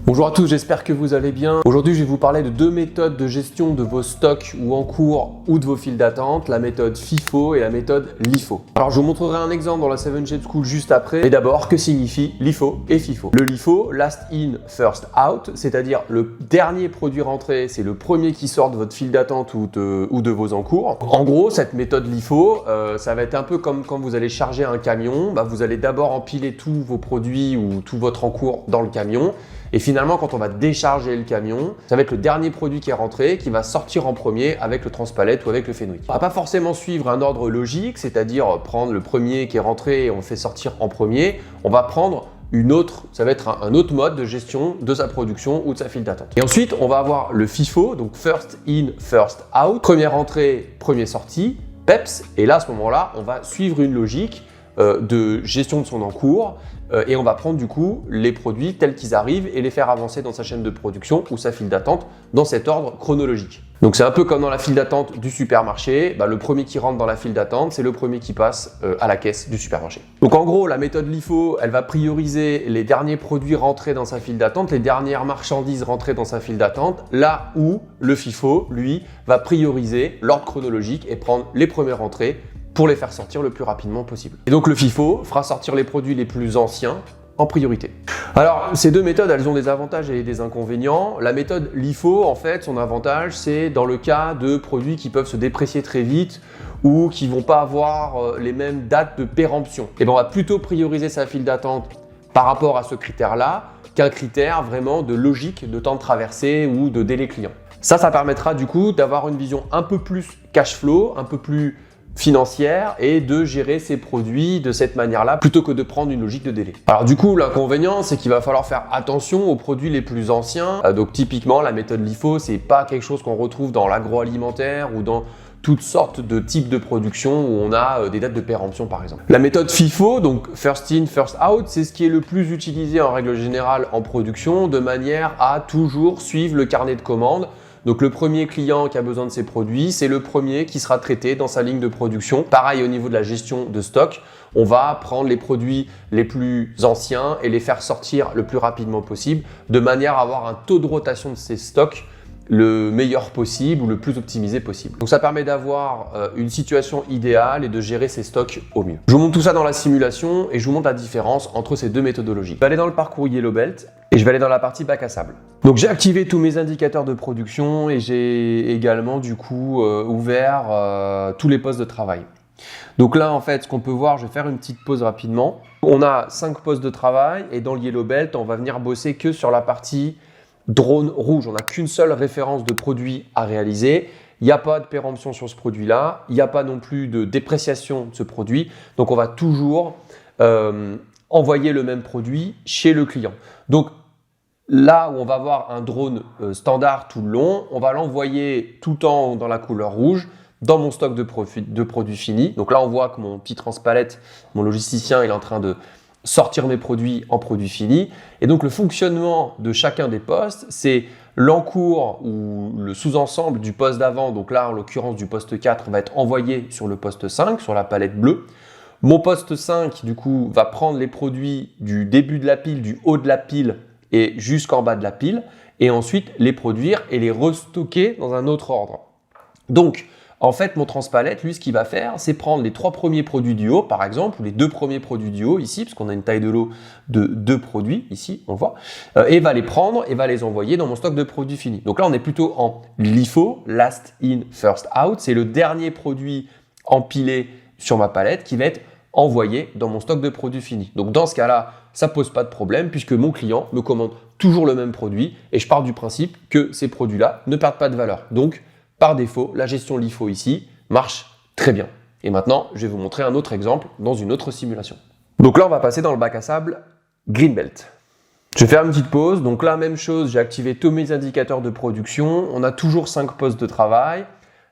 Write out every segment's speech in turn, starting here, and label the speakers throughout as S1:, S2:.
S1: Bonjour à tous, j'espère que vous allez bien. Aujourd'hui, je vais vous parler de deux méthodes de gestion de vos stocks ou en cours ou de vos files d'attente, la méthode FIFO et la méthode LIFO. Alors, je vous montrerai un exemple dans la 7 Shape School juste après. Mais d'abord, que signifie LIFO et FIFO? Le LIFO, last in, first out, c'est-à-dire le dernier produit rentré, c'est le premier qui sort de votre file d'attente ou de vos encours. En gros, cette méthode LIFO, ça va être un peu comme quand vous allez charger un camion. Vous allez d'abord empiler tous vos produits ou tout votre encours dans le camion. Et finalement, quand on va décharger le camion, ça va être le dernier produit qui est rentré qui va sortir en premier avec le transpalette ou avec le Fenwick. On va pas forcément suivre un ordre logique, c'est-à-dire prendre le premier qui est rentré et on le fait sortir en premier. On va prendre ça va être un autre mode de gestion de sa production ou de sa file d'attente. Et ensuite, on va avoir le FIFO, donc first in, first out. Première entrée, premier sorti, PEPS. Et là, à ce moment-là, on va suivre une logique de gestion de son encours et on va prendre du coup les produits tels qu'ils arrivent et les faire avancer dans sa chaîne de production ou sa file d'attente dans cet ordre chronologique. Donc c'est un peu comme dans la file d'attente du supermarché, le premier qui rentre dans la file d'attente, c'est le premier qui passe à la caisse du supermarché. Donc en gros, la méthode LIFO, elle va prioriser les derniers produits rentrés dans sa file d'attente, les dernières marchandises rentrées dans sa file d'attente, là où le FIFO, lui, va prioriser l'ordre chronologique et prendre les premières entrées pour les faire sortir le plus rapidement possible. Et donc le FIFO fera sortir les produits les plus anciens en priorité. Alors ces deux méthodes, elles ont des avantages et des inconvénients. La méthode LIFO, en fait, son avantage, c'est dans le cas de produits qui peuvent se déprécier très vite ou qui vont pas avoir les mêmes dates de péremption. Et on va plutôt prioriser sa file d'attente par rapport à ce critère-là qu'un critère vraiment de logique de temps de traversée ou de délai client. Ça permettra du coup d'avoir une vision un peu plus cash flow, un peu plus financière et de gérer ses produits de cette manière-là plutôt que de prendre une logique de délai. Alors du coup, l'inconvénient, c'est qu'il va falloir faire attention aux produits les plus anciens. Donc typiquement, la méthode LIFO, c'est pas quelque chose qu'on retrouve dans l'agroalimentaire ou dans toutes sortes de types de production où on a des dates de péremption par exemple. La méthode FIFO, donc first in, first out, c'est ce qui est le plus utilisé en règle générale en production de manière à toujours suivre le carnet de commandes. Donc le premier client qui a besoin de ces produits, c'est le premier qui sera traité dans sa ligne de production. Pareil au niveau de la gestion de stock, on va prendre les produits les plus anciens et les faire sortir le plus rapidement possible de manière à avoir un taux de rotation de ces stocks le meilleur possible ou le plus optimisé possible. Donc ça permet d'avoir une situation idéale et de gérer ses stocks au mieux. Je vous montre tout ça dans la simulation et je vous montre la différence entre ces deux méthodologies. Je vais aller dans le parcours Yellow Belt et je vais aller dans la partie bac à sable. Donc j'ai activé tous mes indicateurs de production et j'ai également du coup ouvert tous les postes de travail. Donc là en fait ce qu'on peut voir, je vais faire une petite pause rapidement. On a 5 postes de travail et dans le Yellow Belt on va venir bosser que sur la partie drone rouge. On n'a qu'une seule référence de produit à réaliser. Il n'y a pas de péremption sur ce produit-là. Il n'y a pas non plus de dépréciation de ce produit. Donc, on va toujours envoyer le même produit chez le client. Donc, là où on va avoir un drone standard tout le long, on va l'envoyer tout le temps dans la couleur rouge dans mon stock de produits finis. Donc là, on voit que mon petit transpalette, mon logisticien, il est en train de sortir mes produits en produits finis. Et donc, le fonctionnement de chacun des postes, c'est l'encours ou le sous-ensemble du poste d'avant. Donc là, en l'occurrence, du poste 4 va être envoyé sur le poste 5, sur la palette bleue. Mon poste 5, du coup, va prendre les produits du début de la pile, du haut de la pile et jusqu'en bas de la pile, et ensuite les produire et les restocker dans un autre ordre. Donc, en fait, mon transpalette, lui, ce qu'il va faire, c'est prendre les 3 premiers produits du haut, par exemple, ou les 2 premiers produits du haut, ici, parce qu'on a une taille de lot de 2 produits, ici, on le voit, et va les prendre et va les envoyer dans mon stock de produits finis. Donc là, on est plutôt en LIFO, last in, first out. C'est le dernier produit empilé sur ma palette qui va être envoyé dans mon stock de produits finis. Donc dans ce cas-là, ça ne pose pas de problème puisque mon client me commande toujours le même produit et je pars du principe que ces produits-là ne perdent pas de valeur. Donc, par défaut, la gestion LIFO ici marche très bien. Et maintenant, je vais vous montrer un autre exemple dans une autre simulation. Donc là, on va passer dans le bac à sable Greenbelt. Je vais faire une petite pause. Donc là, même chose, j'ai activé tous mes indicateurs de production. On a toujours 5 postes de travail.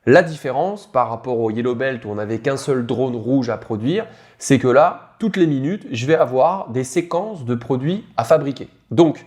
S1: La différence par rapport au Yellow Belt où on n'avait qu'un seul drone rouge à produire, c'est que là, toutes les minutes, je vais avoir des séquences de produits à fabriquer. Donc,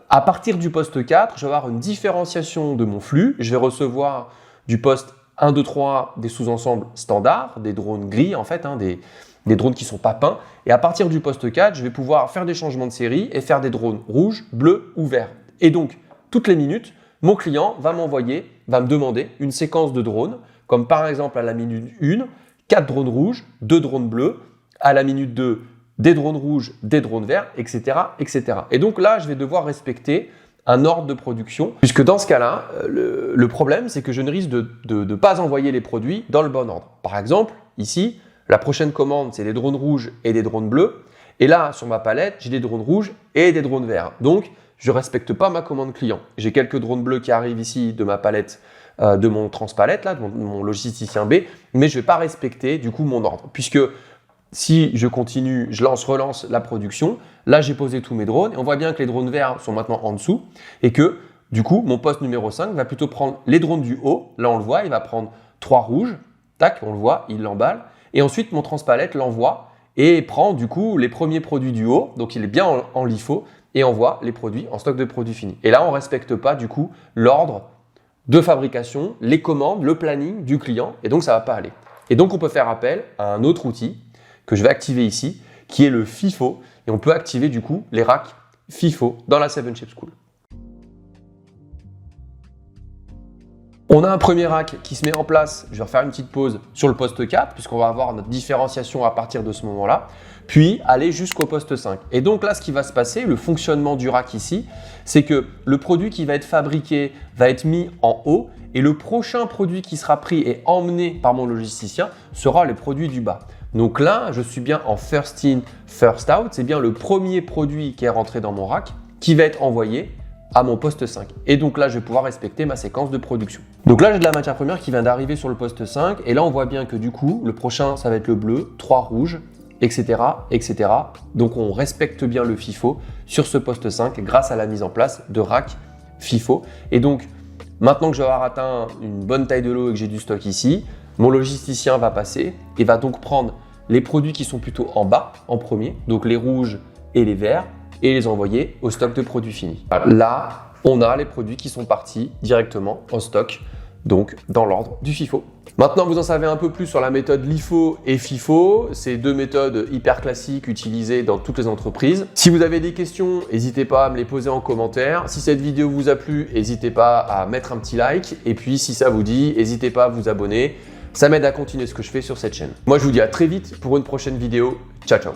S1: à partir du poste 4, je vais avoir une différenciation de mon flux. Je vais recevoir du poste 1, 2, 3 des sous-ensembles standards, des drones gris en fait, des des drones qui ne sont pas peints. Et à partir du poste 4, je vais pouvoir faire des changements de série et faire des drones rouges, bleus ou verts. Et donc, toutes les minutes, mon client va me demander une séquence de drones, comme par exemple à la minute 1, 4 drones rouges, 2 drones bleus, à la minute 2, des drones rouges, des drones verts, etc., etc. Et donc là, je vais devoir respecter un ordre de production, puisque dans ce cas-là, le problème, c'est que je ne risque de ne pas envoyer les produits dans le bon ordre. Par exemple, ici, la prochaine commande, c'est des drones rouges et des drones bleus. Et là, sur ma palette, j'ai des drones rouges et des drones verts. Donc, je ne respecte pas ma commande client. J'ai quelques drones bleus qui arrivent ici de ma palette, de mon transpalette, là, de mon logisticien B, mais je ne vais pas respecter du coup mon ordre, puisque si je continue, je relance la production, là j'ai posé tous mes drones et on voit bien que les drones verts sont maintenant en dessous et que du coup mon poste numéro 5 va plutôt prendre les drones du haut, là on le voit, il va prendre 3 rouges, tac, on le voit, il l'emballe et ensuite mon transpalette l'envoie et prend du coup les premiers produits du haut, donc il est bien en LIFO et envoie les produits en stock de produits finis. Et là on ne respecte pas du coup l'ordre de fabrication, les commandes, le planning du client et donc ça ne va pas aller. Et donc on peut faire appel à un autre outil que je vais activer ici, qui est le FIFO. Et on peut activer du coup les racks FIFO dans la 7 Shape School. On a un premier rack qui se met en place. Je vais refaire une petite pause sur le poste 4, puisqu'on va avoir notre différenciation à partir de ce moment-là, puis aller jusqu'au poste 5. Et donc là, ce qui va se passer, le fonctionnement du rack ici, c'est que le produit qui va être fabriqué va être mis en haut, et le prochain produit qui sera pris et emmené par mon logisticien sera le produit du bas. Donc là, je suis bien en first in, first out. C'est bien le premier produit qui est rentré dans mon rack qui va être envoyé à mon poste 5. Et donc là, je vais pouvoir respecter ma séquence de production. Donc là, j'ai de la matière première qui vient d'arriver sur le poste 5. Et là, on voit bien que du coup, le prochain, ça va être le bleu, 3 rouges, etc., etc. Donc on respecte bien le FIFO sur ce poste 5 grâce à la mise en place de rack FIFO. Et donc, maintenant que je vais avoir atteint une bonne taille de lot et que j'ai du stock ici, mon logisticien va passer et va donc prendre les produits qui sont plutôt en bas, en premier, donc les rouges et les verts, et les envoyer au stock de produits finis. Là, on a les produits qui sont partis directement en stock, donc dans l'ordre du FIFO. Maintenant, vous en savez un peu plus sur la méthode LIFO et FIFO. C'est deux méthodes hyper classiques utilisées dans toutes les entreprises. Si vous avez des questions, n'hésitez pas à me les poser en commentaire. Si cette vidéo vous a plu, n'hésitez pas à mettre un petit like. Et puis, si ça vous dit, n'hésitez pas à vous abonner. Ça m'aide à continuer ce que je fais sur cette chaîne. Moi, je vous dis à très vite pour une prochaine vidéo. Ciao, ciao.